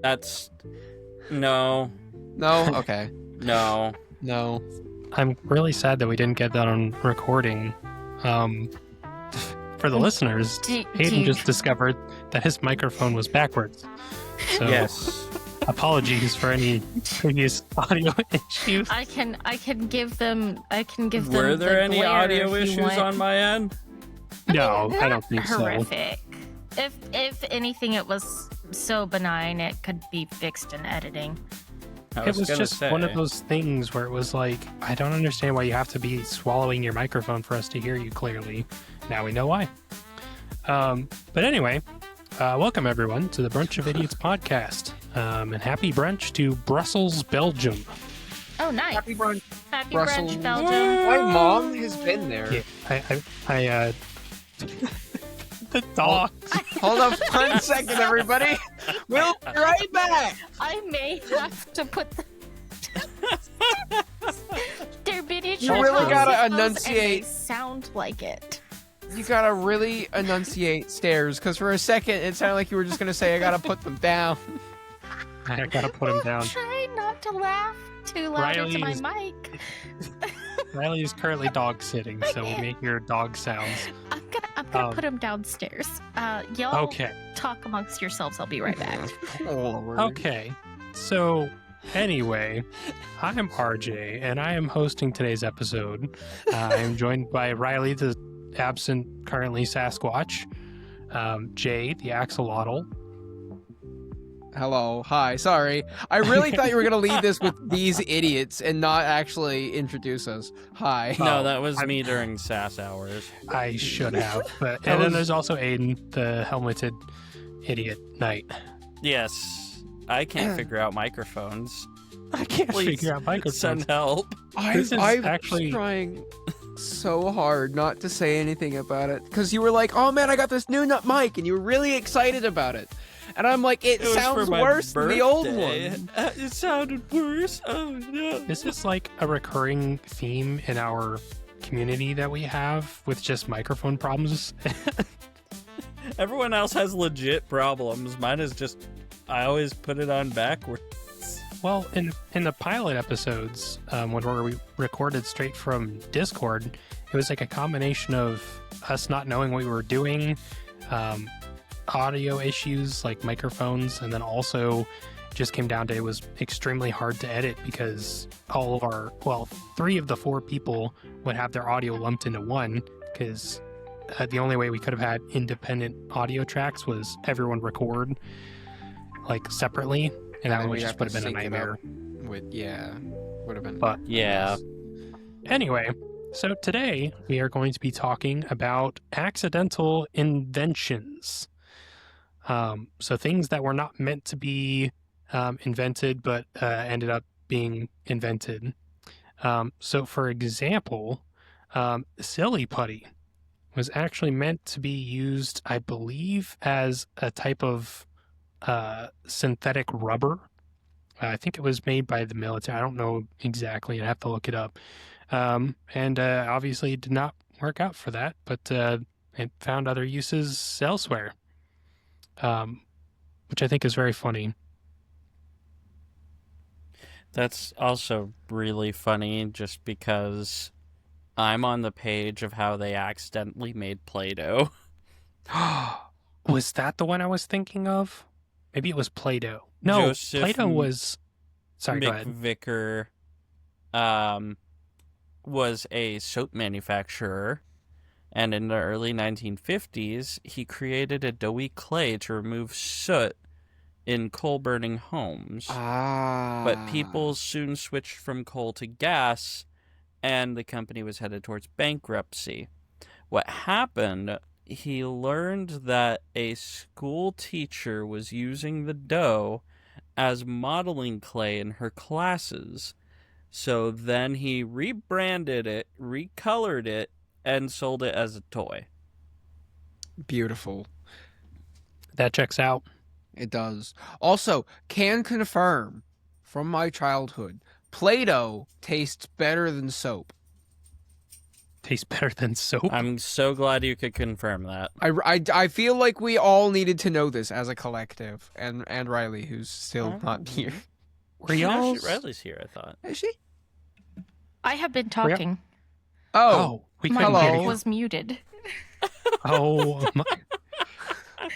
That's... No. No? Okay. No. No. I'm really sad that we didn't get that on recording. For the listeners, Hayden just discovered that his microphone was backwards. So Yes. apologies for any previous audio issues. I can give them. Were there the any glare audio if you issues want. on my end? No, I don't think so. Horrific. If anything, it was so benign it could be fixed in editing. It was just one of those things where it was like, I don't understand why you have to be swallowing your microphone for us to hear you clearly. Now we know why. But anyway, welcome everyone to the Brunch of Idiots podcast. And happy brunch to Brussels, Belgium. Oh, nice. Happy brunch. Happy Brussels. brunch, Belgium. My mom has been there. Yeah, the dog. Hold on 1 second, everybody. We'll be right back. I may have to put their miniature. You really gotta houses, and enunciate. they sound like it. You gotta really enunciate stairs, because for a second it sounded like you were just gonna say, I gotta put them down. I gotta put him down. Try not to laugh too loud into my mic. Riley is currently dog sitting, so we'll make your dog sounds. I'm gonna put him downstairs. Y'all talk amongst yourselves. I'll be right back. Okay, so anyway, I'm RJ, and I am hosting today's episode. I am joined by Riley, the absent currently Sasquatch, Jay, the axolotl. Hello. Hi. Sorry. I really thought you were going to lead this with these idiots and not actually introduce us. Hi. No, that was me during SAS hours. I should have. But, and then there's also Aiden, the helmeted idiot knight. Yes. I can't figure out microphones. I can't figure out microphones. Send help. I'm actually trying so hard not to say anything about it, because you were like, oh man, I got this new mic, and you were really excited about it. And I'm like, it sounds worse than the old one. It sounded worse. Oh no. Is this like a recurring theme in our community that we have with just microphone problems? Everyone else has legit problems. Mine is just, I always put it on backwards. Well, in the pilot episodes, when we recorded straight from Discord, it was like a combination of us not knowing what we were doing, audio issues like microphones, and then also just came down to it was extremely hard to edit because all of our, well, 3 of the 4 people would have their audio lumped into one, because the only way we could have had independent audio tracks was everyone record like separately, and that would just would have been a nightmare. Would have been. But yeah. Anyway, so today we are going to be talking about accidental inventions. So things that were not meant to be invented, but ended up being invented. So for example, silly putty was actually meant to be used, I believe, as a type of synthetic rubber. I think it was made by the military. I don't know exactly. I'd have to look it up. And obviously it did not work out for that, but it found other uses elsewhere. Which I think is very funny. That's also really funny just because I'm on the page of how they accidentally made Play-Doh. Was that the one I was thinking of? Maybe it was Play-Doh. No, Joseph Play-Doh was... Sorry, go ahead. McVicker was a soap manufacturer, and in the early 1950s, he created a doughy clay to remove soot in coal-burning homes. But people soon switched from coal to gas, and the company was headed towards bankruptcy. What happened, he learned that a school teacher was using the dough as modeling clay in her classes. So then he rebranded it, recolored it, and sold it as a toy. Beautiful. That checks out. It does. Also, can confirm from my childhood, Play-Doh tastes better than soap. Tastes better than soap. I'm so glad you could confirm that. I feel like we all needed to know this as a collective, and Riley, who's still not here. Were y'all? Riley's here, I thought. Is she? I have been talking. Oh, we My couldn't hear mic you. was muted. Oh,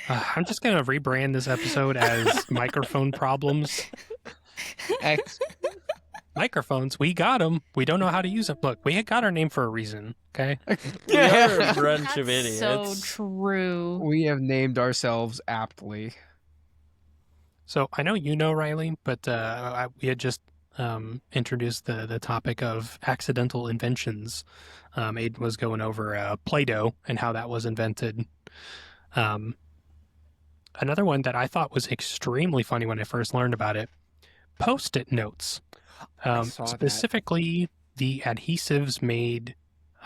I'm just gonna rebrand this episode as microphone problems. Microphones, we got them. We don't know how to use them. Look, we got our name for a reason. Okay. We are a bunch of idiots. So true. We have named ourselves aptly. So I know you know, Riley, but we had just introduced the topic of accidental inventions. Aiden was going over Play-Doh and how that was invented. Another one that I thought was extremely funny when I first learned about it, Post-it notes. Specifically, the adhesives made,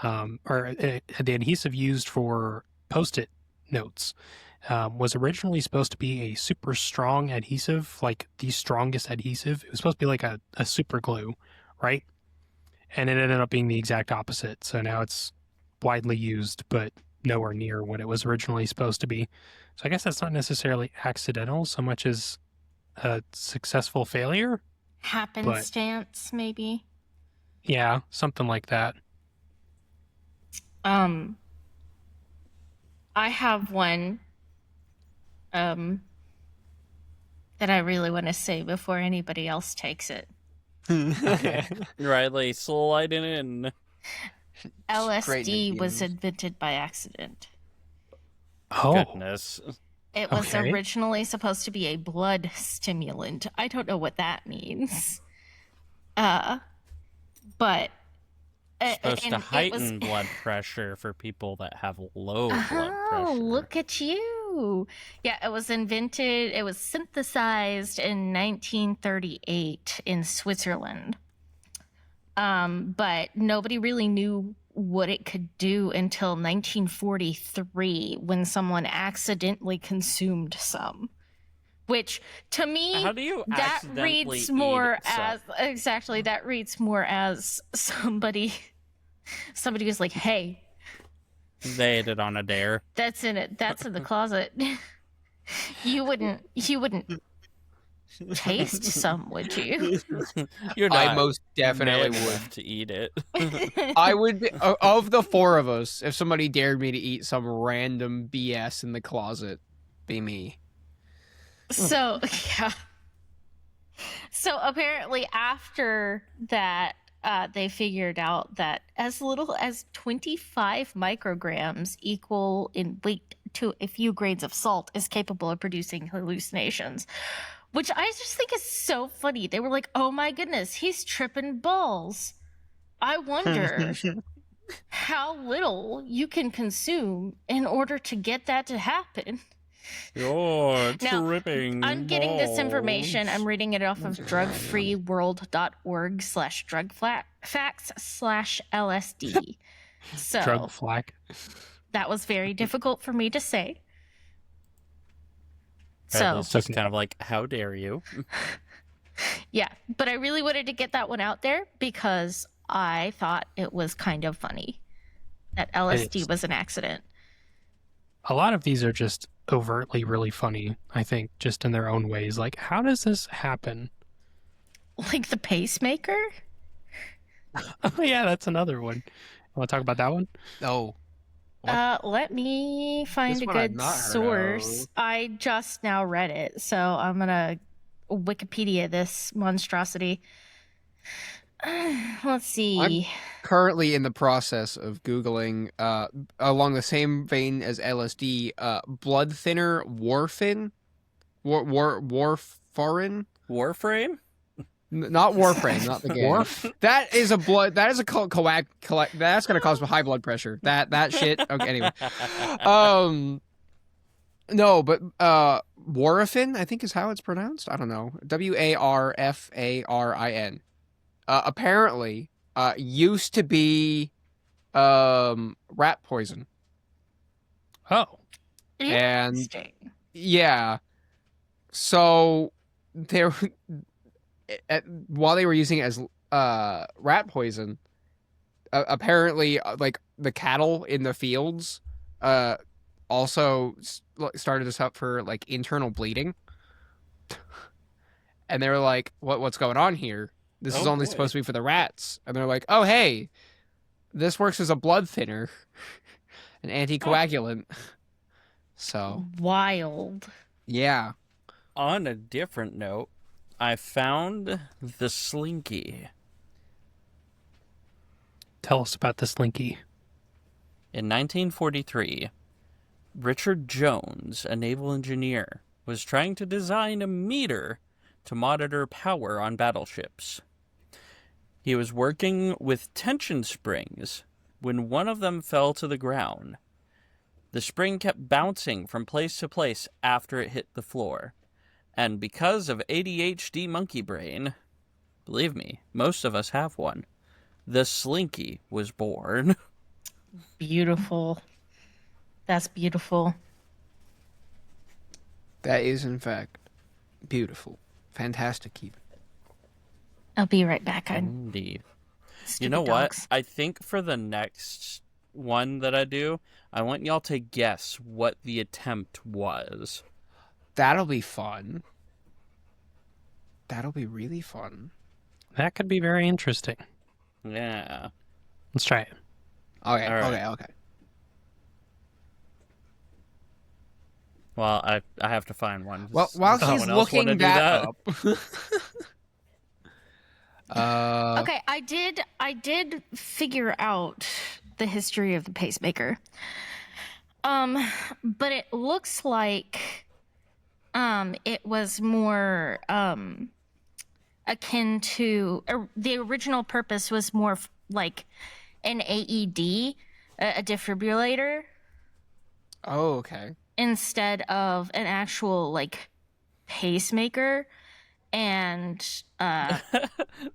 the adhesive used for Post-it notes was originally supposed to be a super strong adhesive, like the strongest adhesive. It was supposed to be like a super glue, right? And it ended up being the exact opposite. So now it's widely used, but nowhere near what it was originally supposed to be. So I guess that's not necessarily accidental so much as a successful failure. Happenstance, maybe. Yeah, something like that. I have one that I really want to say before anybody else takes it. Okay. Riley, slide it in. LSD was invented by accident. Oh, Goodness. It was originally supposed to be a blood stimulant. I don't know what that means. But Supposed to heighten blood pressure for people that have low blood pressure. Oh, look at you. Yeah, it was synthesized in 1938 in Switzerland. But nobody really knew what it could do until 1943 when someone accidentally consumed some. Which, to me, How do you that accidentally reads more eat as stuff? exactly. That reads more as somebody was like, "Hey, They ate it on a dare. that's in it. That's in the closet." You wouldn't taste some, would you? You're not I most definitely man would. enough to eat it. I would, of the four of us, if somebody dared me to eat some random BS in the closet, be me. So, yeah. So apparently after that, they figured out that as little as 25 micrograms equal in weight to a few grains of salt is capable of producing hallucinations, which I just think is so funny. They were like, oh my goodness, he's tripping balls. I wonder how little you can consume in order to get that to happen. You're Now, tripping. I'm getting this balls. information. I'm reading it off of drugfreeworld.org/drugfacts/LSD. So drug flack. that was very difficult for me to say. So So it's just kind of like, how dare you? yeah, but I really wanted to get that one out there because I thought it was kind of funny that LSD was an accident. A lot of these are just overtly really funny, I think, just in their own ways. Like, how does this happen? Like the pacemaker? Oh, yeah, that's another one. Want to talk about that one? Oh. Let me find This a one I've good not heard source. of. I just now read it, so I'm gonna Wikipedia this monstrosity. Let's see. Currently in the process of Googling, along the same vein as LSD, blood thinner warfarin? Warframe? Not Warframe, not the game. That is a that's going to cause high blood pressure. That shit. Okay, anyway. No, but Warfarin, I think is how it's pronounced. I don't know. Warfarin. Apparently, used to be rat poison. Oh. And Interesting. yeah. So while they were using it as rat poison, apparently, like the cattle in the fields, also started this up for like internal bleeding, and they were like, "What's going on here? This is only supposed to be for the rats." And they're like, "Oh, hey, this works as a blood thinner, an anticoagulant." So wild. Yeah. On a different note, I found the Slinky. Tell us about the Slinky. In 1943, Richard Jones, a naval engineer, was trying to design a meter to monitor power on battleships. He was working with tension springs when one of them fell to the ground. The spring kept bouncing from place to place after it hit the floor. And because of ADHD monkey brain, believe me, most of us have one, the Slinky was born. Beautiful. That's beautiful. That is, in fact, beautiful. Fantastic, even. I'll be right back. Indeed. Stupid You know dogs. what? I think for the next one that I do, I want y'all to guess what the attempt was. That'll be fun. That'll be really fun. That could be very interesting. Yeah. Let's try it. Okay, All right. okay. Well, I have to find one. Well, while Does he's someone else wanna looking do that up, Okay, I did figure out the history of the pacemaker. But it looks like it was more akin to the original purpose was more like an AED, a defibrillator, Oh, okay. instead of an actual like pacemaker. And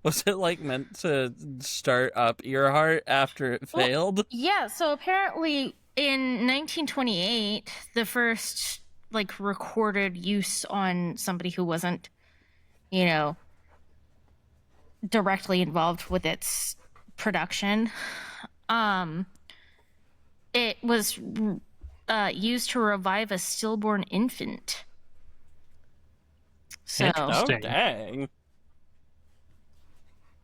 Was it like meant to start up your heart after it failed? yeah, so apparently in 1928, the first like recorded use on somebody who wasn't, you know, directly involved with its production, it was used to revive a stillborn infant. So Oh, dang.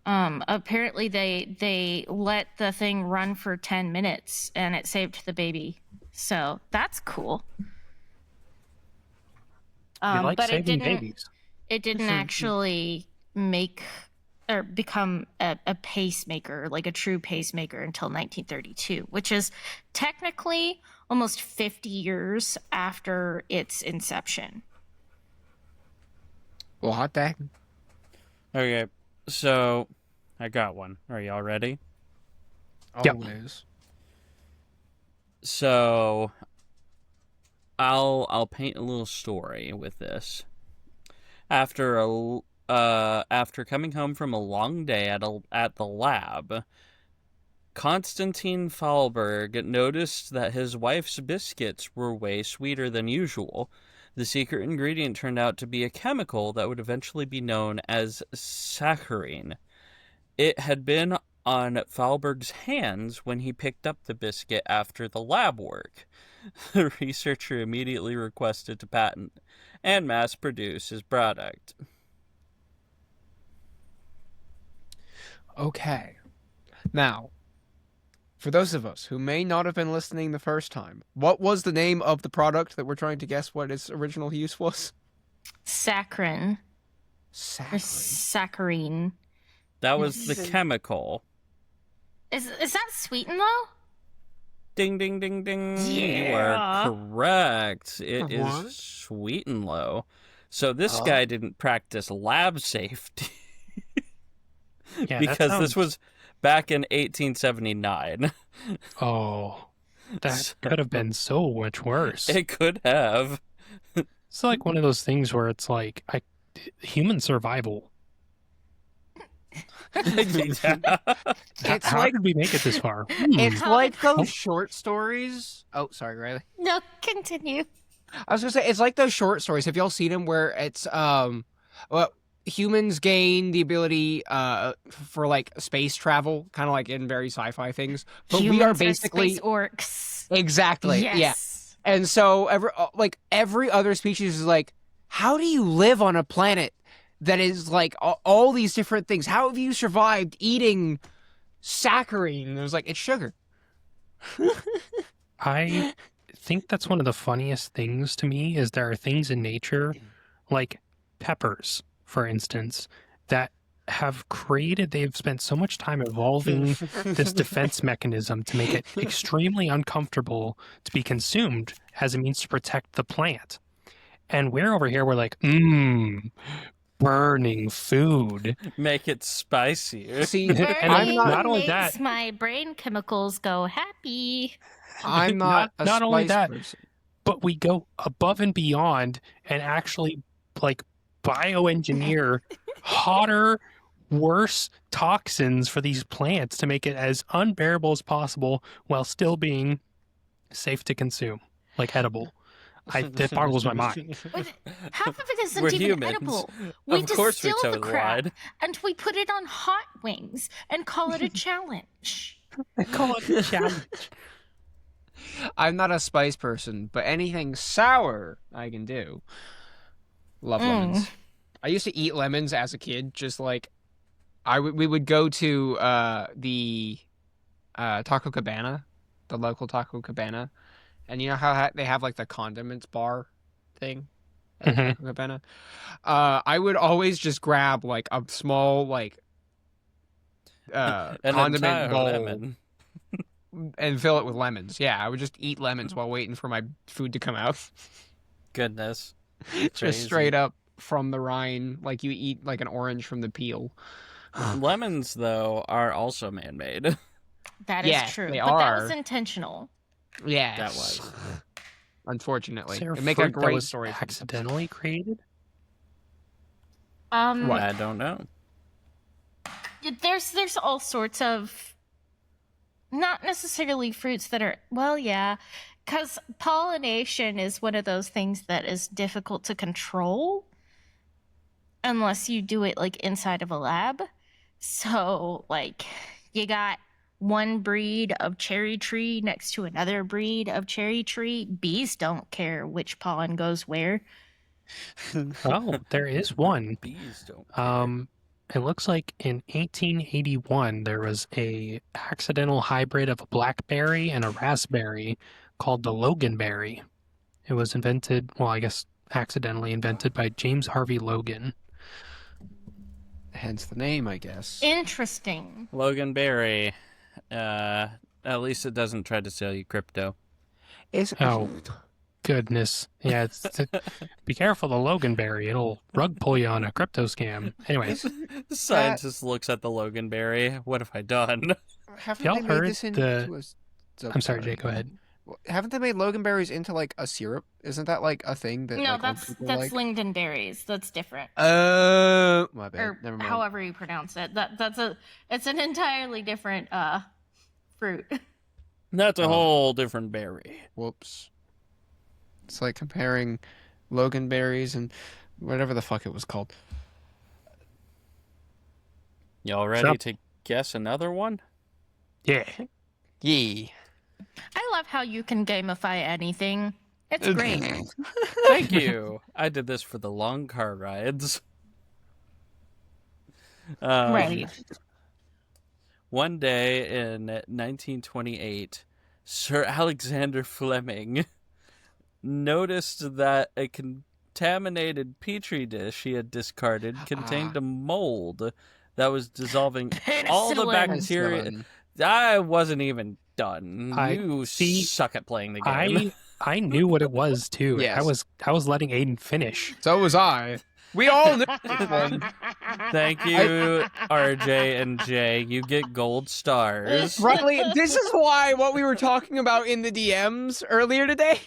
apparently they let the thing run for 10 minutes and it saved the baby. So that's cool. We like But saving babies. it didn't actually make or become a pacemaker, like a true pacemaker, until 1932, which is technically almost 50 years after its inception. Well, hot dang. Okay, so I got one. Are y'all ready? Yep. Always. So I'll paint a little story with this. After coming home from a long day at the lab, Konstantin Fahlberg noticed that his wife's biscuits were way sweeter than usual. The secret ingredient turned out to be a chemical that would eventually be known as saccharin. It had been on Fahlberg's hands when he picked up the biscuit after the lab work. The researcher immediately requested to patent and mass produce his product. Okay. Now, for those of us who may not have been listening the first time, what was the name of the product that we're trying to guess what its original use was? Saccharin. Or Saccharin. saccharin. That was the chemical. Is that sweetened though? Ding, ding, ding, ding. Yeah. You are correct. It What? is sweet and low. So this guy didn't practice lab safety Yeah, because this was back in 1879. Oh, that So- could have been so much worse. It could have. It's like one of those things where it's like human survival. Yeah. It's How like did we make it this far? it's like those short stories. Oh, sorry, Riley. No, continue. I was gonna say it's like those short stories. Have y'all seen them where it's well, humans gain the ability for like space travel, kind of like in very sci-fi things. But Humans we are basically space orcs. exactly yeah. Yes. And so every other species is like, how do you live on a planet that is like all these different things? How have you survived eating saccharine? It was like, it's sugar. I think that's one of the funniest things to me is there are things in nature, like peppers, for instance, that they've spent so much time evolving this defense mechanism to make it extremely uncomfortable to be consumed as a means to protect the plant. And we're over here, we're like, burning food. Make it spicier. See, Burning not only makes that, my brain chemicals go happy. I'm not a not only spice that, person. but we go above and beyond and actually like bioengineer hotter, worse toxins for these plants to make it as unbearable as possible while still being safe to consume, like edible. That boggles my mind. But half of it isn't We're even humans. edible. We Of course we distill the totally crap lied. and we put it on hot wings and call it a challenge. I call it a challenge. I'm not a spice person, but anything sour I can do. Love lemons. I used to eat lemons as a kid, just like we would go to the Taco Cabana, the local Taco Cabana, and you know how they have like the condiments bar thing at Taco Cabana. I would always just grab like a small like An condiment entire bowl lemon. and fill it with lemons. Yeah, I would just eat lemons while waiting for my food to come out. Goodness. Just Crazy. straight up from the rind, like you eat like an orange from the peel. Lemons, though, are also man-made. That is Yeah, true. they But that are. was intentional. Yeah, That was. unfortunately. Is there It make fruit a that great was story. accidentally created? What? I don't know. There's all sorts of, not necessarily fruits that are, well, yeah, because pollination is one of those things that is difficult to control unless you do it like inside of a lab. So like you got one breed of cherry tree next to another breed of cherry tree. Bees don't care which pollen goes where. Oh, there is one. Bees don't care. It looks like in 1881 there was a accidental hybrid of a blackberry and a raspberry called the Loganberry. It was invented, well, I guess accidentally invented by James Harvey Logan. Hence the name, I guess. Interesting. Logan Berry. At least it doesn't try to sell you crypto. Oh, goodness. Yeah, be careful the Loganberry. It'll rug pull you on a crypto scam. Anyways, The scientist looks at the Logan Berry. What have I done? Haven't Y'all they made heard this into I'm sorry, Jay, go ahead. Haven't they made loganberries into like a syrup? Isn't that like a thing that? No, like, old people that's like? lingonberries. That's different. My bad. Or Never mind. however you pronounce it. It's an entirely different fruit. That's a whole different berry. Whoops. It's like comparing loganberries and whatever the fuck it was called. Y'all ready to guess another one? Yeah. Yee. I love how you can gamify anything. It's great. Thank you. I did this for the long car rides. Right. One day in 1928, Sir Alexander Fleming noticed that a contaminated petri dish he had discarded contained a mold that was dissolving all the bacteria. I wasn't even done. You suck at playing the game. I knew what it was too. Yes. I was letting Aiden finish. So was I. We all knew. Thank you, RJ and Jay. You get gold stars. Riley, this is why what we were talking about in the DMs earlier today.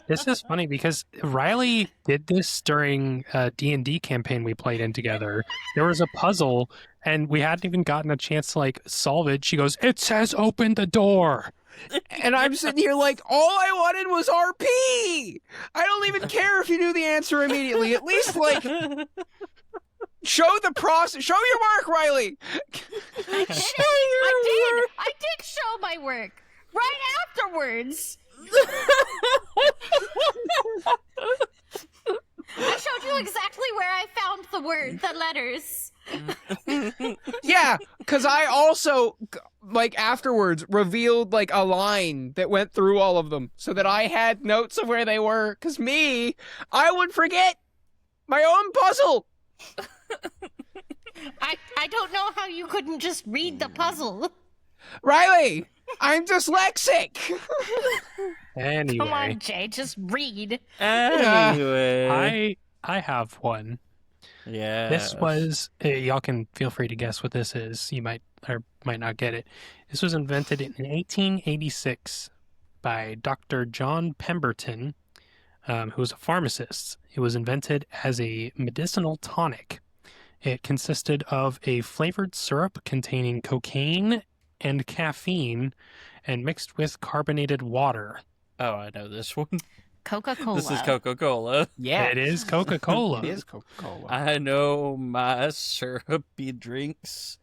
This is funny because Riley did this during a D&D campaign we played in together. There was a puzzle and we hadn't even gotten a chance to like solve it. She goes, "It says open the door." And I'm sitting here like, all I wanted was RP. I don't even care if you knew the answer immediately. At least, like, show the process. Show your work, Riley. I did show my work right afterwards. I showed you exactly where I found the letters. Yeah, because I also, like, afterwards revealed, like, a line that went through all of them so that I had notes of where they were. Because I would forget my own puzzle. I don't know how you couldn't just read the puzzle. Riley, I'm dyslexic. Anyway. Come on, Jay, just read. Anyway. I have one. Yeah. This was, y'all can feel free to guess what this is. You might or might not get it. This was invented in 1886 by Dr. John Pemberton, who was a pharmacist. It was invented as a medicinal tonic. It consisted of a flavored syrup containing cocaine and caffeine and mixed with carbonated water. Oh, I know this one. Coca-Cola. This is Coca-Cola. Yeah. It is Coca-Cola. It is Coca-Cola. I know my syrupy drinks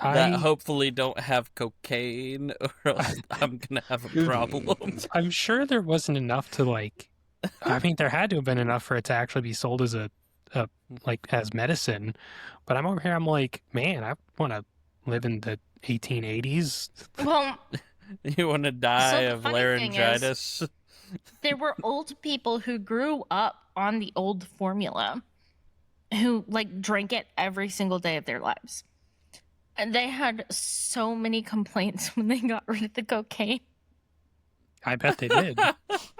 that hopefully don't have cocaine, or else I'm going to have a problem. I'm sure there wasn't enough to, like, I mean, there had to have been enough for it to actually be sold as as medicine. But I'm over here, I'm like, man, I want to live in the 1880s. Well, You want to die the of funny thing laryngitis? there were old people who grew up on the old formula who, like, drank it every single day of their lives. And they had so many complaints when they got rid of the cocaine. I bet they did.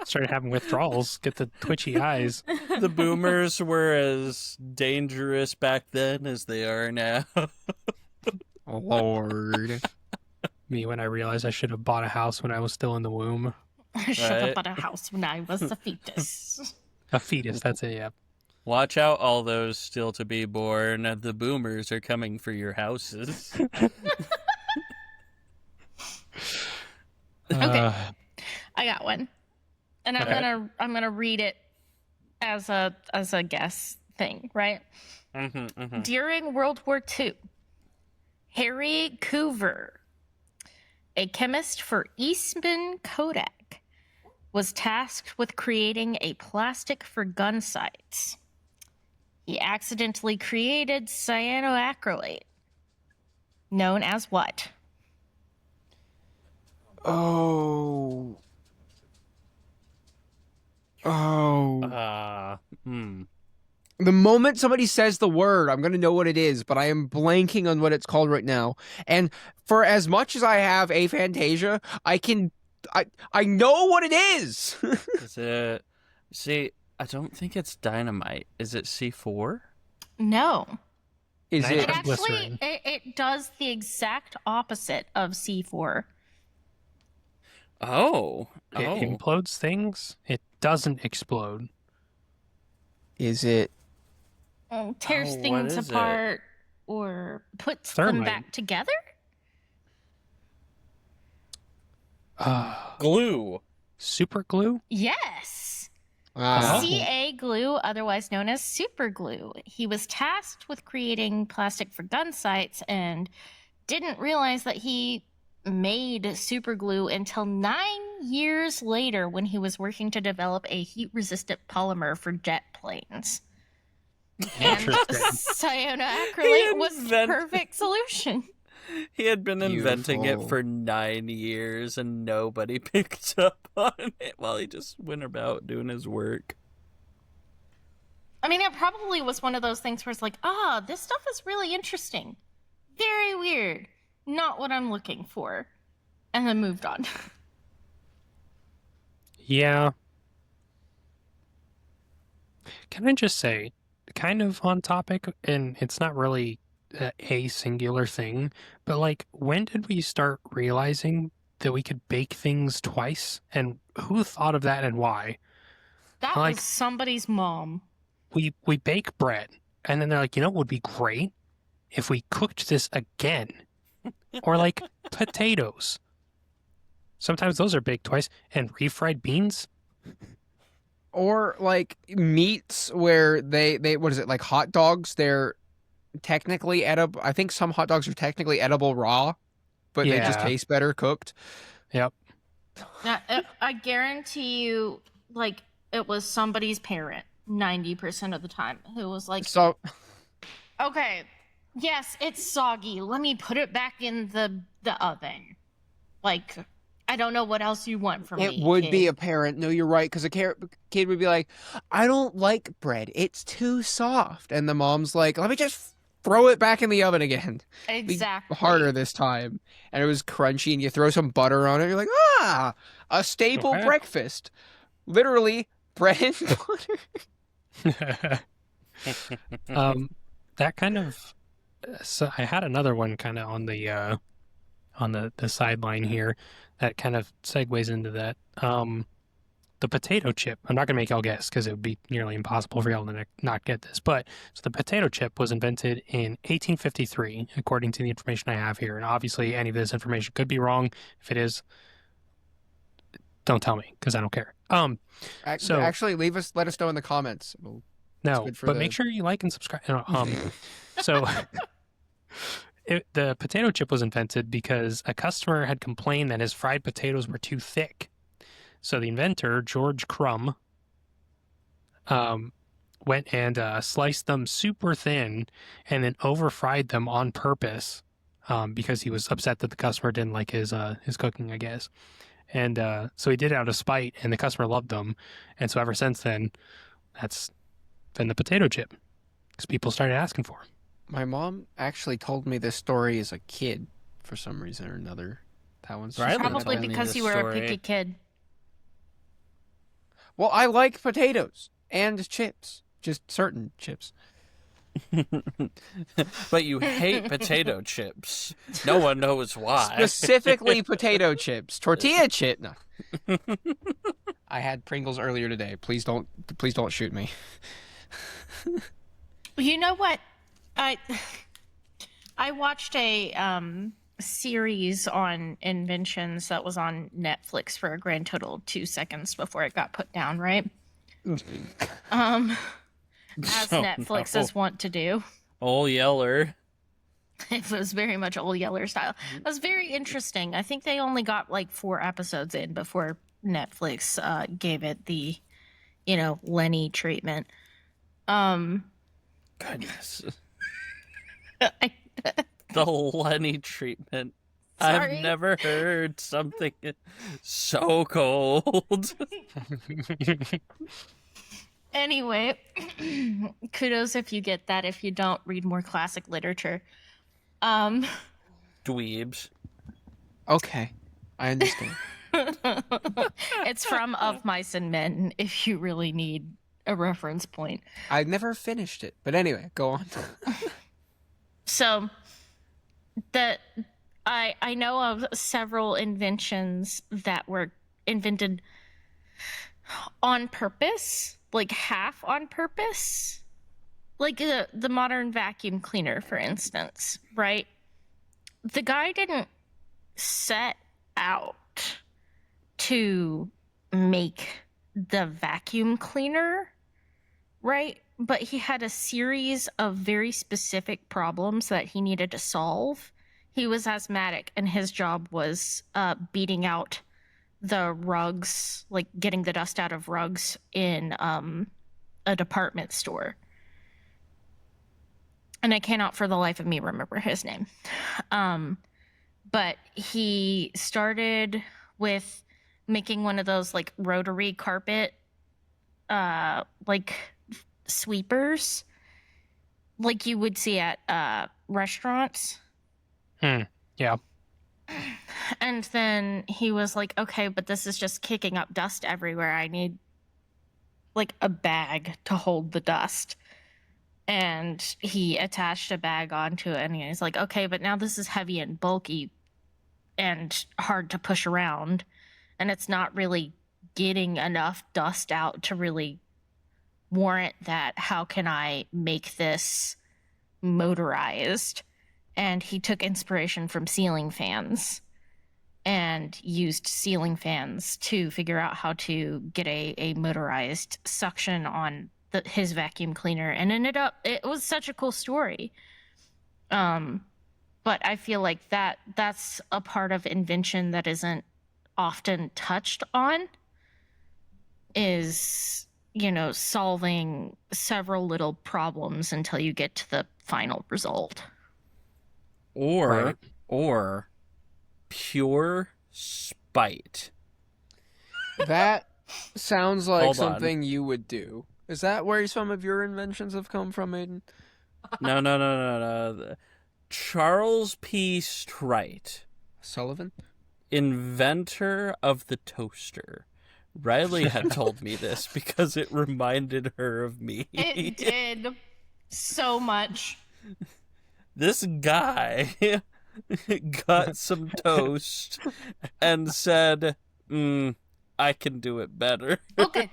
Started having withdrawals, get the twitchy eyes. The boomers were as dangerous back then as they are now. Oh, Lord. Me when I realized I should have bought a house when I was still in the womb. I should have Right. bought a house when I was a fetus. A fetus, that's it, yeah. Watch out, all those still to be born. The boomers are coming for your houses. Okay. I got one, and Okay. I'm gonna read it as a guess thing, right? During World War II, Harry Coover, a chemist for Eastman Kodak, was tasked with creating a plastic for gun sights. He accidentally created cyanoacrylate, known as what? Oh. The moment somebody says the word, I'm going to know what it is, but I am blanking on what it's called right now. And for as much as I have aphantasia, I know what it is. Is it... See, I don't think it's dynamite. Is it C4? No. Is It It it? actually Glycerin. it does the exact opposite of C4. Oh. It implodes things. It doesn't explode. Is it? Tears Oh, what things is it? apart or puts them Thermite. back together? Glue. Super glue? Yes. Oh. CA glue, otherwise known as super glue. He was tasked with creating plastic for gun sights and didn't realize that he made super glue until 9 years later when he was working to develop a heat-resistant polymer for jet planes. And Interesting. cyanoacrylate was the perfect solution. He had been inventing it Beautiful. for 9 years and nobody picked up on it while he just went about doing his work. I mean, it probably was one of those things where it's like, this stuff is really interesting. Very weird. Not what I'm looking for. And then moved on. Yeah. Can I just say, kind of on topic, and it's not really a singular thing, but like, when did we start realizing that we could bake things twice? And who thought of that and why? That Like- was somebody's mom. We bake bread, and then they're like, you know what would be great? If we cooked this again. Or like potatoes. Sometimes those are baked twice. And refried beans? Or like meats where they what is it, like hot dogs? They're technically edible. I think some hot dogs are technically edible raw, but they just Yeah. taste better cooked. Yep. Now, I guarantee you, like, it was somebody's parent 90% of the time who was like, So okay, yes, it's soggy. Let me put it back in the oven. Like, I don't know what else you want from me. it would kid. be a parent. No, you're right, because a kid would be like, I don't like bread. It's too soft. And the mom's like, let me just throw it back in the oven again. Exactly. Be harder this time. And it was crunchy, and you throw some butter on it. You're like, a staple Okay. breakfast. Literally, bread and butter. That kind of. So I had another one kind of on the sideline here that kind of segues into that. The potato chip. I'm not going to make y'all guess because it would be nearly impossible for y'all to not get this. But so the potato chip was invented in 1853, according to the information I have here. And obviously, any of this information could be wrong. If it is, don't tell me because I don't care. So Actually, let us know in the comments. no, good for but make sure you like and subscribe. So. The potato chip was invented because a customer had complained that his fried potatoes were too thick. So the inventor, George Crumb, went and sliced them super thin and then over-fried them on purpose because he was upset that the customer didn't like his cooking, I guess. And so he did it out of spite, and the customer loved them. And so ever since then, that's been the potato chip because people started asking for them. My mom actually told me this story as a kid for some reason or another. That one's Riley Probably told me because this you were story. a picky kid. Well, I like potatoes and chips, just certain chips. But you hate potato chips. No one knows why. Specifically potato chips. Tortilla chip. No. I had Pringles earlier today. Please don't shoot me. You know what? I watched a series on Inventions that was on Netflix for a grand total of 2 seconds before it got put down, right? As Netflix is wont to do. Old Yeller. It was very much Old Yeller style. It was very interesting. I think they only got like 4 episodes in before Netflix gave it the, Lenny treatment. Goodness. The Lenny treatment. Sorry. I've never heard something so cold. Anyway, kudos if you get that. If you don't, read more classic literature. Dweebs. Okay, I understand. It's from Of Mice and Men, if you really need a reference point. I never finished it, but anyway, go on. So, I know of several inventions that were invented on purpose, like half on purpose, like the modern vacuum cleaner, for instance, right? The guy didn't set out to make the vacuum cleaner, right? But he had a series of very specific problems that he needed to solve. He was asthmatic, and his job was beating out the rugs, like getting the dust out of rugs in a department store. And I cannot for the life of me remember his name. But he started with making one of those like rotary carpet like sweepers like you would see at restaurants. Yeah. And then he was like, okay, but this is just kicking up dust everywhere. I need like a bag to hold the dust. And he attached a bag onto it, and he's like, okay, but now this is heavy and bulky and hard to push around, and it's not really getting enough dust out to really warrant that. How can I make this motorized? And he took inspiration from ceiling fans. and used ceiling fans to figure out how to get a motorized suction on his vacuum cleaner, and it was such a cool story. But I feel like that's a part of invention that isn't often touched on, is, solving several little problems until you get to the final result. Or pure spite. That sounds like something you would do. Is that where some of your inventions have come from, Aiden? No. Charles P. Strite. Sullivan? Inventor of the toaster. Riley had told me this because it reminded her of me. It did so much. This guy got some toast and said, I can do it better. Okay.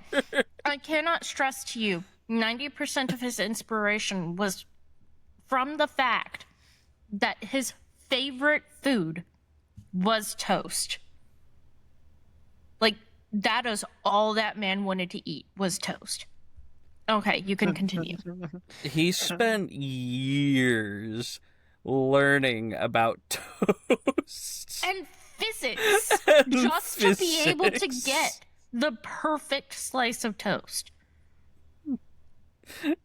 I cannot stress to you, 90% of his inspiration was from the fact that his favorite food was toast. Like, that is all that man wanted to eat, was toast. Okay, you can continue. He spent years learning about toast and physics to be able to get the perfect slice of toast.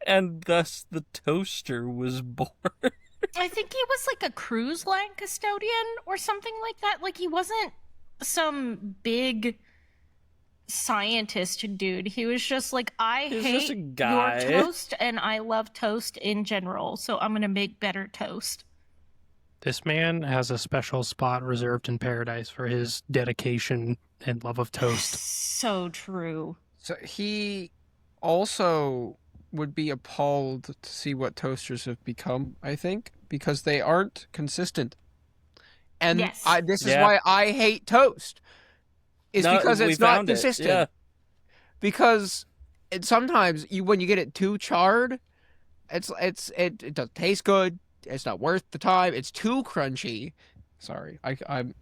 And thus the toaster was born. I think he was like a cruise line custodian or something like that. Like, he wasn't some big scientist dude. He was just like, I hate your toast and I love toast in general, so I'm gonna make better toast. This man has a special spot reserved in paradise for his dedication and love of toast. So true. So he also would be appalled to see what toasters have become, I think, because they aren't consistent. And yes. This is why I hate toast. Because it's not consistent. Yeah. Because sometimes when you get it too charred, it doesn't taste good. It's not worth the time. It's too crunchy. Sorry, I'm.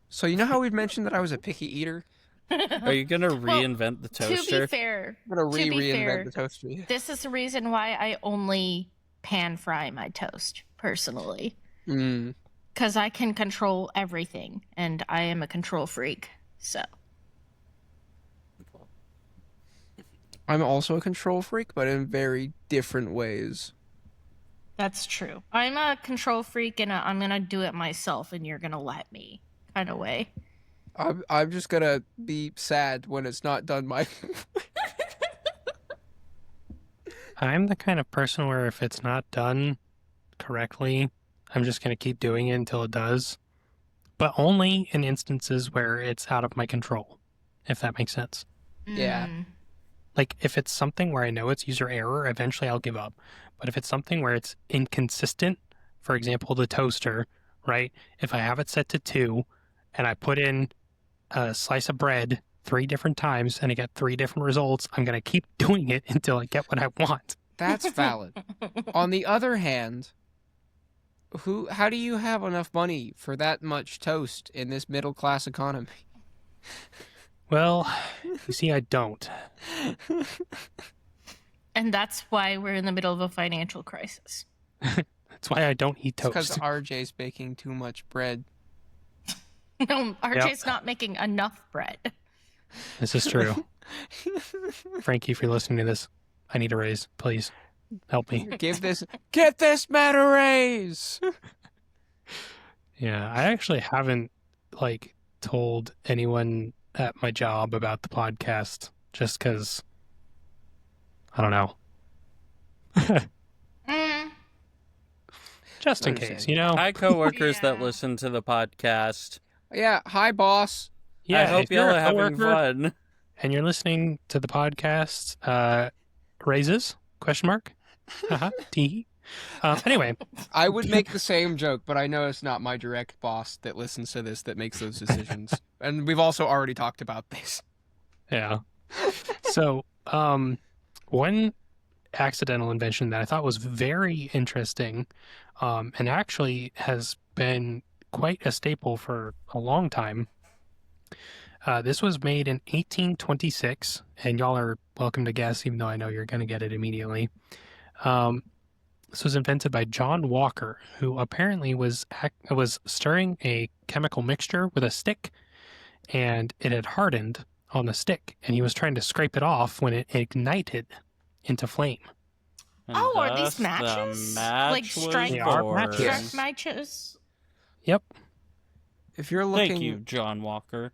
So you know how we've mentioned that I was a picky eater? Are you gonna reinvent the toaster? To be fair, I'm gonna reinvent the toaster. This is the reason why I only pan fry my toast personally. Because I can control everything, and I am a control freak. So I'm also a control freak, but in very different ways. That's true. I'm a control freak, and I'm gonna do it myself, and you're gonna let me, kind of way. I'm just gonna be sad when it's not done my. I'm the kind of person where if it's not done correctly, I'm just gonna keep doing it until it does. But only in instances where it's out of my control, if that makes sense. Yeah. Like, if it's something where I know it's user error, eventually I'll give up. But if it's something where it's inconsistent, for example, the toaster, right? If I have it set to 2 and I put in a slice of bread 3 different times and I get 3 different results, I'm going to keep doing it until I get what I want. That's valid. On the other hand, how do you have enough money for that much toast in this middle class economy? Well, you see, I don't. And that's why we're in the middle of a financial crisis. That's why I don't eat toast. Because RJ's baking too much bread. No, RJ's not making enough bread. This is true. Frankie, if you're listening to this, I need a raise. Please, help me. Get this man a raise! Yeah, I actually haven't, told anyone at my job about the podcast just because, I don't know. Just in case, Hi, coworkers that listen to the podcast. Yeah, hi, boss. Yeah, I hope y'all are having fun. And you're listening to the podcast, raises? Question mark? Tee. Anyway. I would make the same joke, but I know it's not my direct boss that listens to this that makes those decisions. And we've also already talked about this. Yeah. So, one accidental invention that I thought was very interesting, and actually has been quite a staple for a long time. This was made in 1826, and y'all are welcome to guess, even though I know you're going to get it immediately. This was invented by John Walker, who apparently was stirring a chemical mixture with a stick, and it had hardened on the stick, and he was trying to scrape it off when it ignited into flame. And are these thus matches? the match Like was strike They are born. matches. Strike matches? Yep. If you're looking, Thank you, John Walker.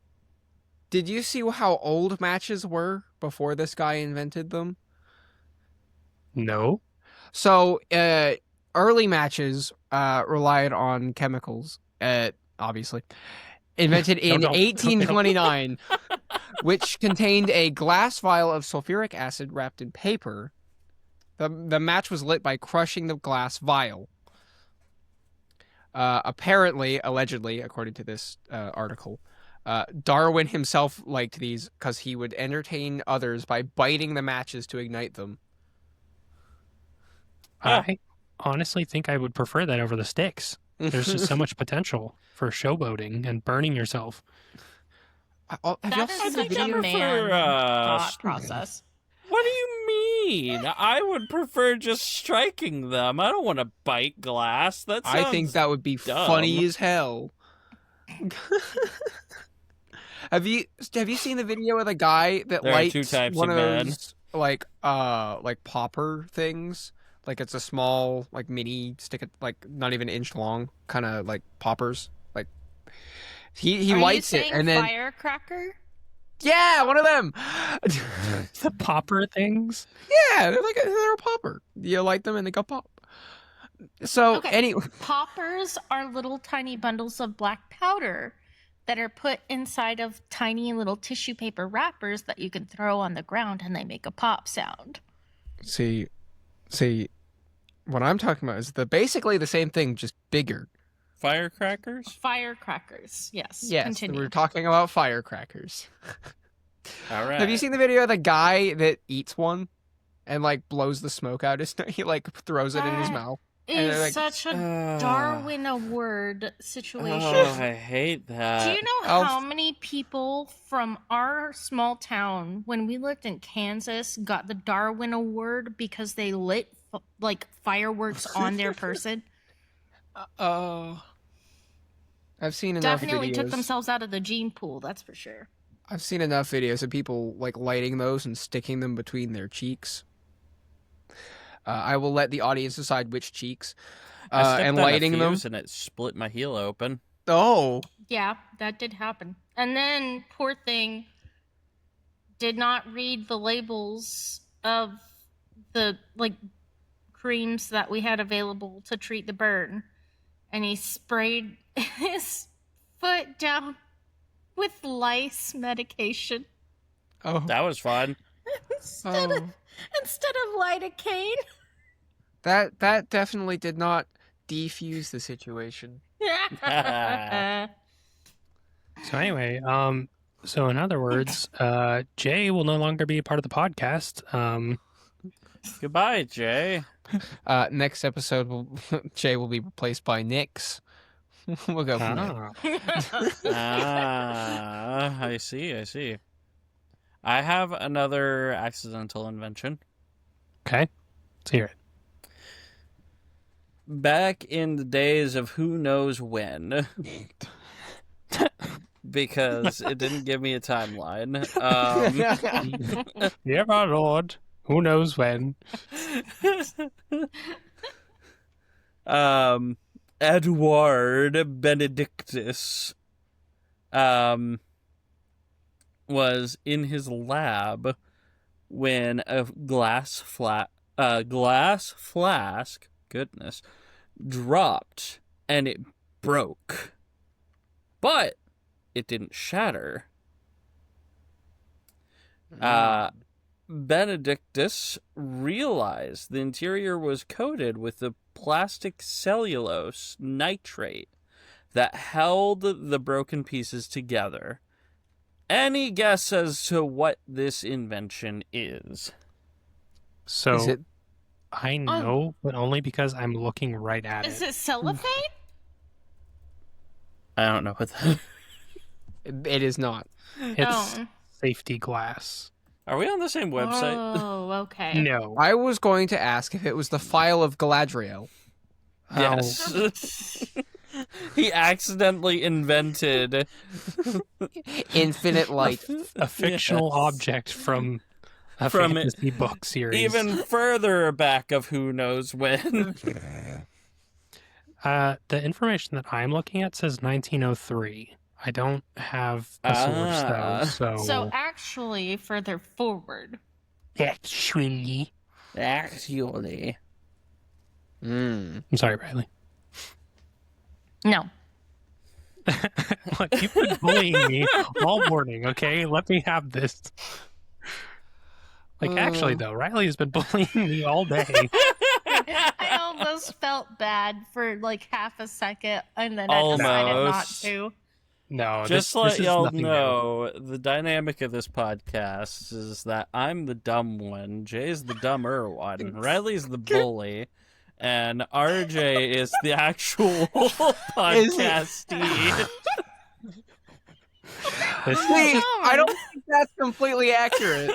did you see how old matches were before this guy invented them? No. So, early matches relied on chemicals, obviously. Invented in No. 1829, which contained a glass vial of sulfuric acid wrapped in paper. The match was lit by crushing the glass vial. Apparently, allegedly, according to this article, Darwin himself liked these because he would entertain others by biting the matches to ignite them. Yeah. I honestly think I would prefer that over the sticks. There's just so much potential for showboating and burning yourself. Have y'all That seen is the such a video? man thought st- process. What do you mean? I would prefer just striking them. I don't want to bite glass. That sounds I think that would be dumb. funny as hell. Have you seen the video of the guy that There are lights two types one of of men. those like popper things? Like it's a small like mini stick, like not even an inch long, kind of like poppers. Like he Are lights you it saying and then firecracker? yeah, one of them. The popper things? Yeah, they're a popper. You light them and they go pop. So Okay. anyway, Poppers are little tiny bundles of black powder that are put inside of tiny little tissue paper wrappers that you can throw on the ground and they make a pop sound. see, what I'm talking about is basically the same thing, just bigger. Firecrackers? Firecrackers, yes. Yes, Continue. we're talking about firecrackers. All right. Have you seen the video of the guy that eats one and like blows the smoke out his he like throws it in his That mouth? It And is they're like, such a Darwin Award situation. Oh, I hate that. Do you know I'll- how many people from our small town, when we lived in Kansas, got the Darwin Award because they lit like fireworks on their person? I've seen enough Definitely videos. took themselves out of the gene pool, that's for sure. I've seen enough videos of people like lighting those and sticking them between their cheeks. I will let the audience decide which cheeks. I stepped And on a lighting them. fuse and it split my heel open. Oh, Yeah, that did happen. And then, poor thing, did not read the labels of the like creams that we had available to treat the burn. And he sprayed his foot down with lice medication oh, That was fun. instead of lidocaine. that definitely did not defuse the situation. So anyway, so in other words, Jay will no longer be a part of the podcast. Goodbye, Jay. Next episode, Jay will be replaced by Nix. We'll go from there. I see. I have another accidental invention. Okay, let's hear it. Back in the days of who knows when, because it didn't give me a timeline. Dear our Lord, who knows when? Edward Benedictus was in his lab when a glass flask, goodness, dropped and it broke. But it didn't shatter. Benedictus realized the interior was coated with the plastic cellulose nitrate that held the broken pieces together. Any guess as to what this invention is? So Is it? I know, but only because I'm looking right at Is it. it cellophane? I don't know what that. It is not. It's safety glass. Are we on the same website? Oh, okay. No. I was going to ask if it was the file of Galadriel. Yes. He accidentally invented Infinite Light. A fictional object from a From fantasy book series. even further back of who knows when. The information that I'm looking at says 1903. I don't have a source though, so. So actually, further forward. Actually. Mm. I'm sorry, Riley. No. Look, you've been bullying me all morning, okay? Let me have this. Actually, though, Riley has been bullying me all day. I almost felt bad for like half a second, and then I decided not to. No, just this let is y'all nothing know, the dynamic of this podcast is that I'm the dumb one, Jay's the dumber one, Riley's the bully, and RJ is the actual podcastee. See, I don't think that's completely accurate.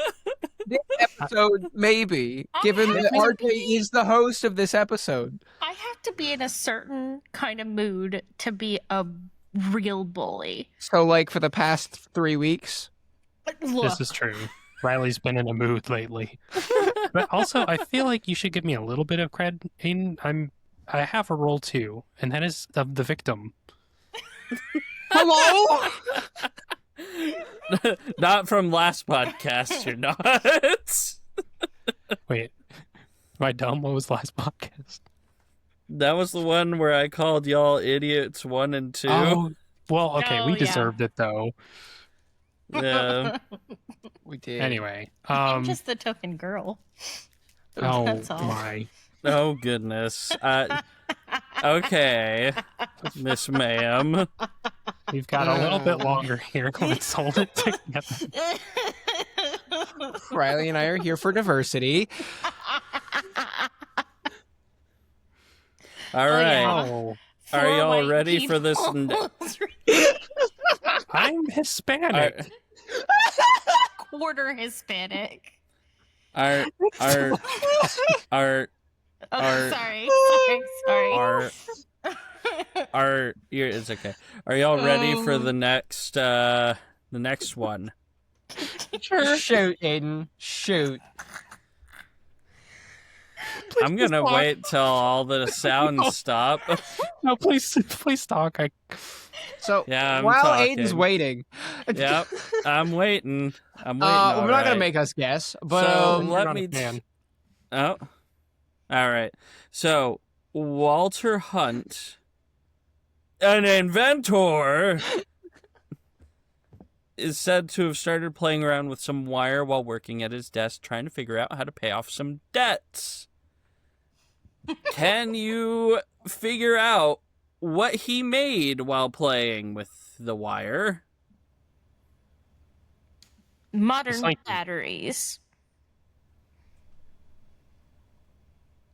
This episode, maybe, given that RJ is the host of this episode. I have to be in a certain kind of mood to be a real bully. So, like, for the past 3 weeks? Look, This is true. Riley's been in a mood lately. But also, I feel like you should give me a little bit of cred, Aiden. I have a role too, and that is of the victim. Hello? Not from last podcast, you're not. Wait, am I dumb? What was the last podcast? That was the one where I called y'all idiots 1 and 2. Oh, well, okay, Oh, we yeah. deserved it though. Yeah. We did. Anyway, I'm just the token girl. oh That's all. my. Oh goodness. Okay, Miss Ma'am. We've got a little bit longer here. Let's hold it together. Riley and I are here for diversity. All right. yeah. Oh, Are y'all white ready for this? people. I'm Hispanic. Quarter Hispanic. Are Oh, sorry. it's okay. Are y'all ready for the next one? Sure. Shoot, Aiden. Shoot. I'm gonna wait till all the sounds stop. No, please talk. So, Yeah, I'm while talking. Aiden's waiting... Yep, I'm waiting. we're not going to alright. make us guess, but... So You're let not a me. fan. Oh, all right. So Walter Hunt, an inventor, is said to have started playing around with some wire while working at his desk, trying to figure out how to pay off some debts. Can you figure out what he made while playing with the wire? Modern like- batteries.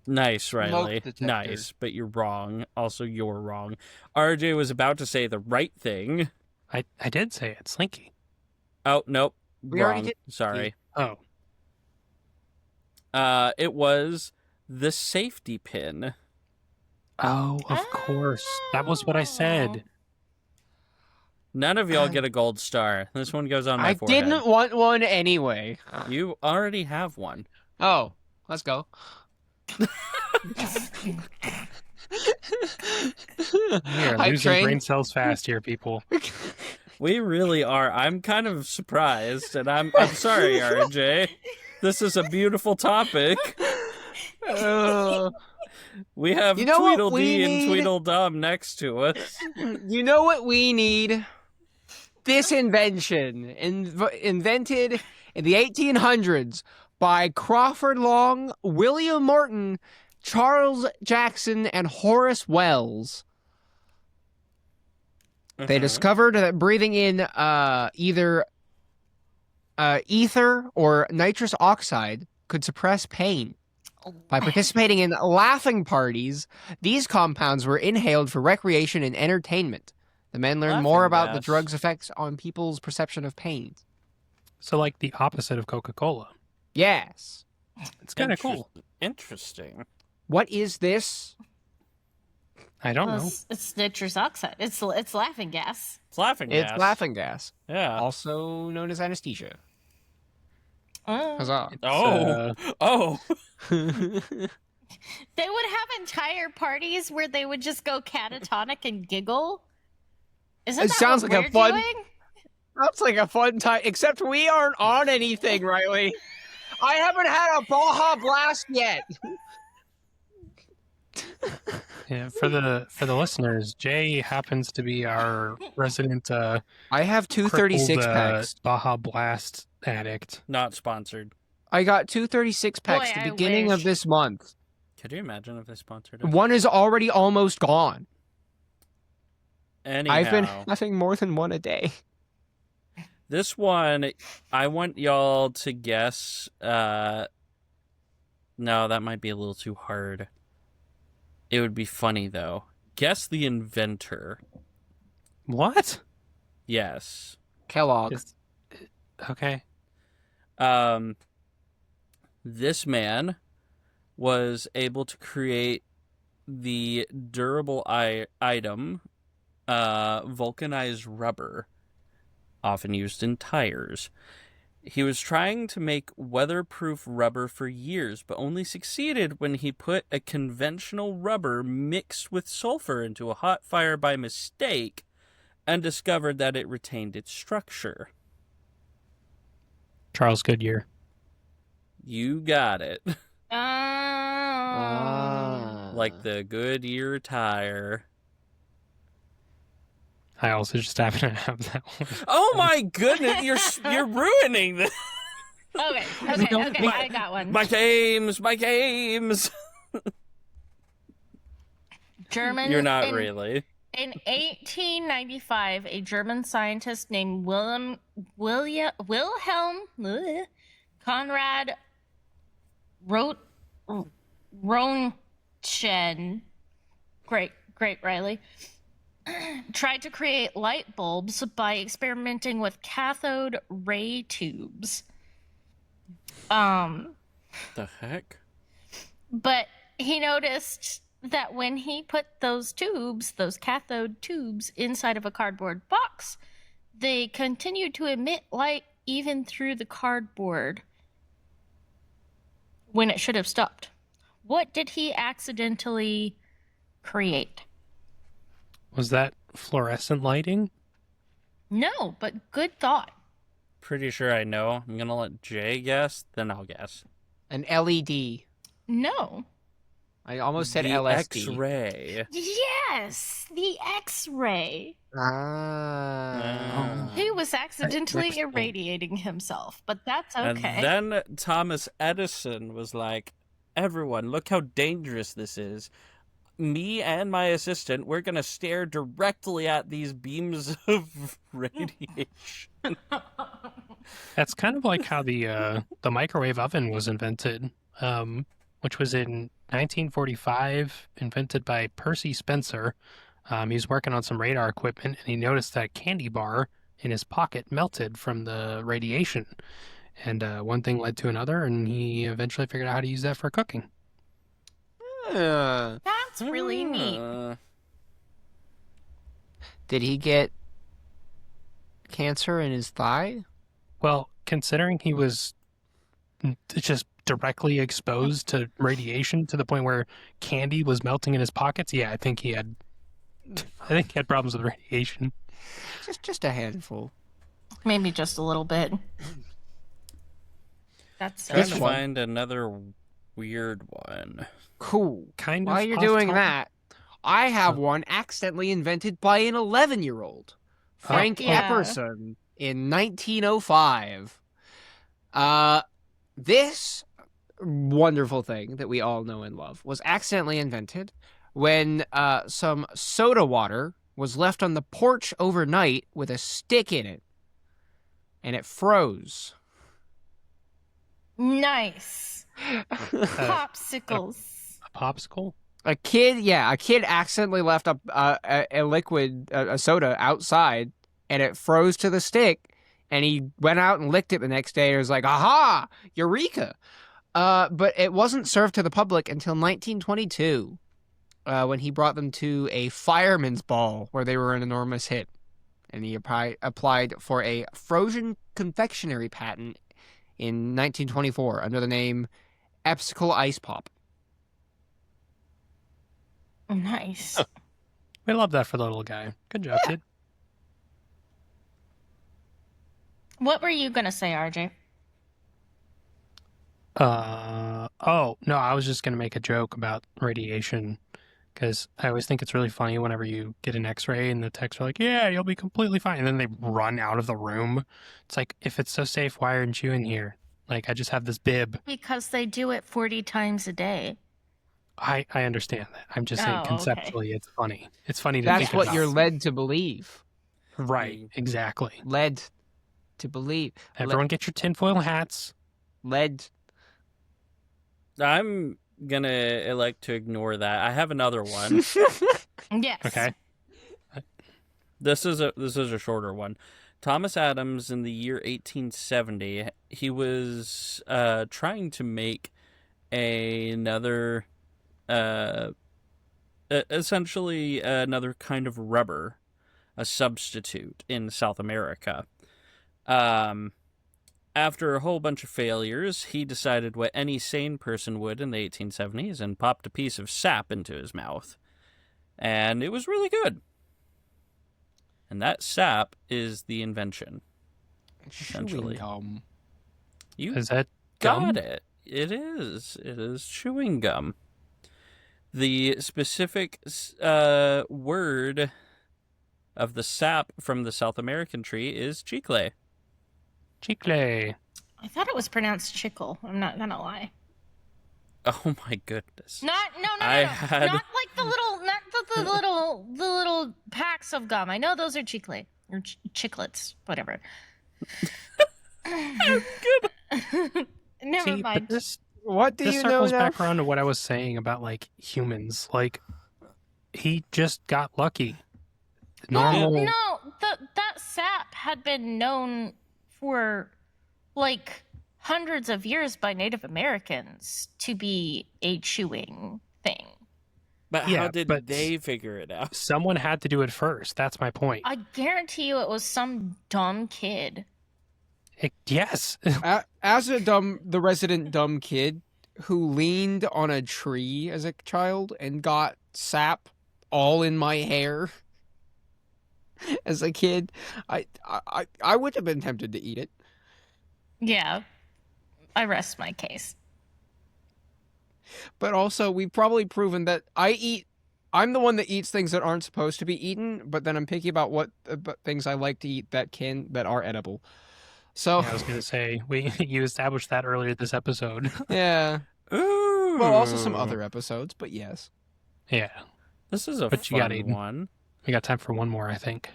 Nice, Riley. Smoke detector. Nice, but you're wrong. Also, you're wrong. RJ was about to say the right thing. I did say it, Slinky. Oh, nope. We already Wrong. did- Sorry. Oh, It was the safety pin. of course. That was what I said. None of y'all get a gold star. This one goes on my I forehead. didn't want one anyway. You already have one. Oh, let's go. We are Hype losing train. brain cells fast here, people. We really are. I'm kind of surprised, and I'm sorry, RJ. This is a beautiful topic. We have You know what Tweedledee we and need? Tweedledum next to us. You know what we need? This invention, invented in the 1800s by Crawford Long, William Morton, Charles Jackson, and Horace Wells. They discovered that breathing in either ether or nitrous oxide could suppress pain. By participating in laughing parties, these compounds were inhaled for recreation and entertainment. The men learn more about the drug's effects on people's perception of pain. So, like the opposite of Coca-Cola. Yes. It's kind of cool. Interesting. What is this? I don't know. It's nitrous oxide. It's laughing gas. It's laughing gas. It's laughing gas. Yeah. Also known as anesthesia. Oh. Huzzah. Oh. They would have entire parties where they would just go catatonic and giggle. Isn't that sounds what like we're a fun. doing? That's like a fun time. Except we aren't on anything, Riley. I haven't had a Baja Blast yet. Yeah, for the listeners, Jay happens to be our resident. I have 236 packs. Baja Blast addict. Not sponsored. I got 236 packs Boy, the I beginning wish. of this month. Could you imagine if they sponsored us? One is already almost gone. Anyhow, I've been having more than one a day. this one, I want y'all to guess. No, that might be a little too hard. It would be funny, though. Guess the inventor. What? Yes. Kellogg. Okay. This man was able to create the durable item, vulcanized rubber, often used in tires. He was trying to make weatherproof rubber for years, but only succeeded when he put a conventional rubber mixed with sulfur into a hot fire by mistake and discovered that it retained its structure. Charles Goodyear. You got it. Oh. Like the Goodyear tire. I also just happen to have that one. Oh my goodness, you're ruining this. Okay, I got one. My games. German. You're not really. In 1895, a German scientist named Wilhelm Conrad Roentgen, great Riley, tried to create light bulbs by experimenting with cathode ray tubes. The heck? But he noticed that when he put those cathode tubes, inside of a cardboard box, they continued to emit light even through the cardboard when it should have stopped. What did he accidentally create? Was that fluorescent lighting? No, but good thought. Pretty sure I know. I'm gonna let Jay guess, then I'll guess. An LED. No. I almost said the LSD. X-ray. Yes, the X-ray. He was accidentally irradiating himself, but that's okay. And then Thomas Edison was like, everyone, look how dangerous this is. Me and my assistant, we're going to stare directly at these beams of radiation. That's kind of like how the microwave oven was invented, which was in 1945, invented by Percy Spencer. He was working on some radar equipment, and he noticed that a candy bar in his pocket melted from the radiation. And one thing led to another, and he eventually figured out how to use that for cooking. That's really neat. Did he get cancer in his thigh? Well, considering he was just directly exposed to radiation to the point where candy was melting in his pockets, yeah, I think he had problems with radiation. Just a handful. Maybe just a little bit. That's Trying This to one. find another weird one. Cool. Kind of While you're off doing topic. that, I have one accidentally invented by an 11-year-old. Frank yeah. Epperson in 1905. This wonderful thing that we all know and love was accidentally invented when some soda water was left on the porch overnight with a stick in it, and it froze. nice. Popsicles. A popsicle? A kid accidentally left a liquid, a soda outside, and it froze to the stick, and he went out and licked it the next day and was like, aha, eureka. But it wasn't served to the public until 1922, when he brought them to a fireman's ball where they were an enormous hit. And he applied for a frozen confectionery patent in 1924 under the name Epsicle Ice Pop. Nice. Oh, we love that for the little guy. Good job, kid. What were you going to say, RJ? Oh, no, I was just going to make a joke about radiation because I always think it's really funny whenever you get an x-ray and the techs are like, yeah, you'll be completely fine. And then they run out of the room. It's like, if it's so safe, why aren't you in here? Like, I just have this bib. Because they do it 40 times a day. I understand that. I'm just saying conceptually, okay. It's funny. It's funny to That's think what about. you're led to believe. Right, exactly. Led to believe. Everyone get your tinfoil hats. Led. I'm gonna elect to ignore that. I have another one. Yes. Okay. This is a shorter one. Thomas Adams, in the year 1870, he was trying to make another, essentially another kind of rubber, a substitute in South America. After a whole bunch of failures, he decided what any sane person would in the 1870s and popped a piece of sap into his mouth. And it was really good. And that sap is the invention. Essentially. Chewing gum. You Is that got gum? it. It is. It is chewing gum. The specific word of the sap from the South American tree is chicle. Chicle. I thought it was pronounced chickle. I'm not gonna lie. Oh my goodness. No. I had- Not like the little packs of gum. I know those are chicle or chiclets, whatever. Never See, mind. but this What do you know circles now? back around to what I was saying about like humans. Like he just got lucky. Normal. No, that sap had been known for like hundreds of years by Native Americans to be a chewing thing. But Yeah, how did but- they figure it out? Someone had to do it first. That's my point. I guarantee you it was some dumb kid. Yes. As the resident dumb kid who leaned on a tree as a child and got sap all in my hair as a kid, I would have been tempted to eat it. Yeah. I rest my case. But also, we've probably proven that I'm the one that eats things that aren't supposed to be eaten, but then I'm picky about what things I like to eat that are edible. So Yeah, I was gonna say you established that earlier this episode. yeah. Ooh. Well, also some other episodes, but yes. Yeah, This is a But you got fun Aiden. one. we got time for one more, I think.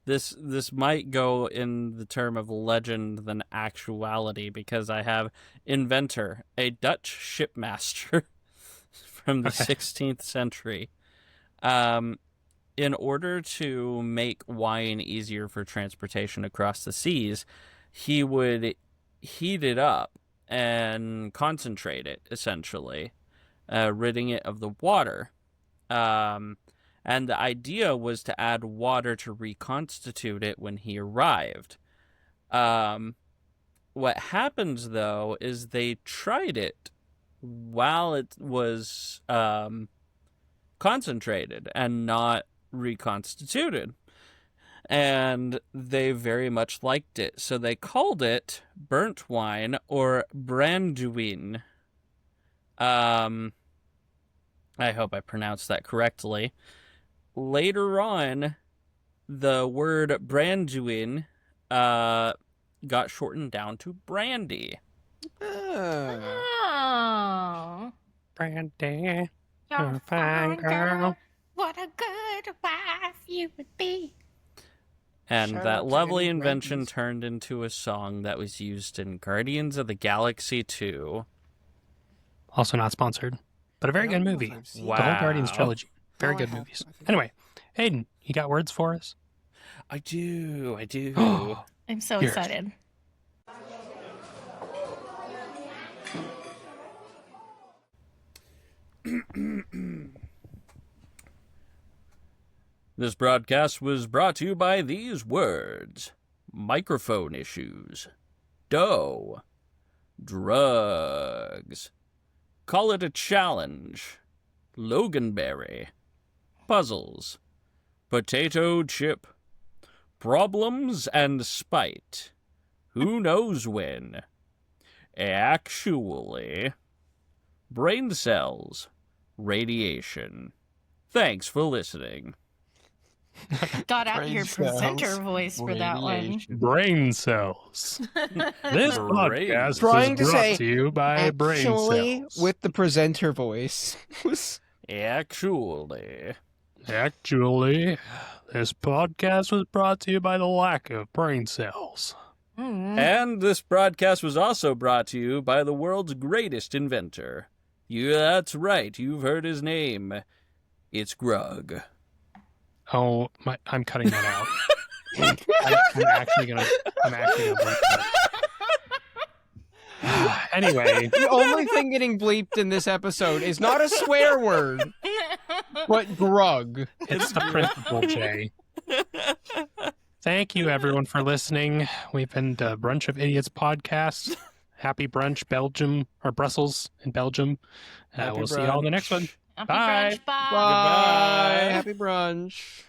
This might go in the term of legend than actuality because I have Inventor, a Dutch shipmaster from the 16th century. In order to make wine easier for transportation across the seas, he would heat it up and concentrate it, essentially, ridding it of the water. And the idea was to add water to reconstitute it when he arrived. What happens, though, is they tried it while it was concentrated and not reconstituted. And they very much liked it. So they called it burnt wine or branduin. I hope I pronounced that correctly. Later on, the word branduin got shortened down to brandy. Ah. Oh. Brandy, You're a fine girl. What a good wife you would be. And Shout out that to lovely any invention Brandies. turned into a song that was used in Guardians of the Galaxy 2. Also not sponsored, but a very good movie. Wow. The whole Guardians trilogy. Very good movies. Anyway, Hayden, you got words for us? I do. I'm so Here. excited. This broadcast was brought to you by these words: microphone issues, dough, drugs, call it a challenge, Loganberry, puzzles, potato chip, problems and spite, who knows when, actually, brain cells, radiation. Thanks for listening. Got out Brain your cells, presenter voice for that one. radiation. Brain cells. This podcast Trying is to brought say, to you by brain Actually, cells. with the presenter voice. Actually. Actually, this podcast was brought to you by the lack of brain cells. And this broadcast was also brought to you by the world's greatest inventor. That's right, you've heard his name. It's Grug. Oh, I'm cutting that out. I'm actually gonna bleep that. Anyway, The only thing getting bleeped in this episode is not a swear word, but grug. it's the principal, Jay. Thank you, everyone, for listening. We've been to Brunch of Idiots podcast. Happy brunch, Belgium, or Brussels in Belgium. We'll see you all in the next one. Happy Bye. brunch. Bye. Bye. Happy brunch.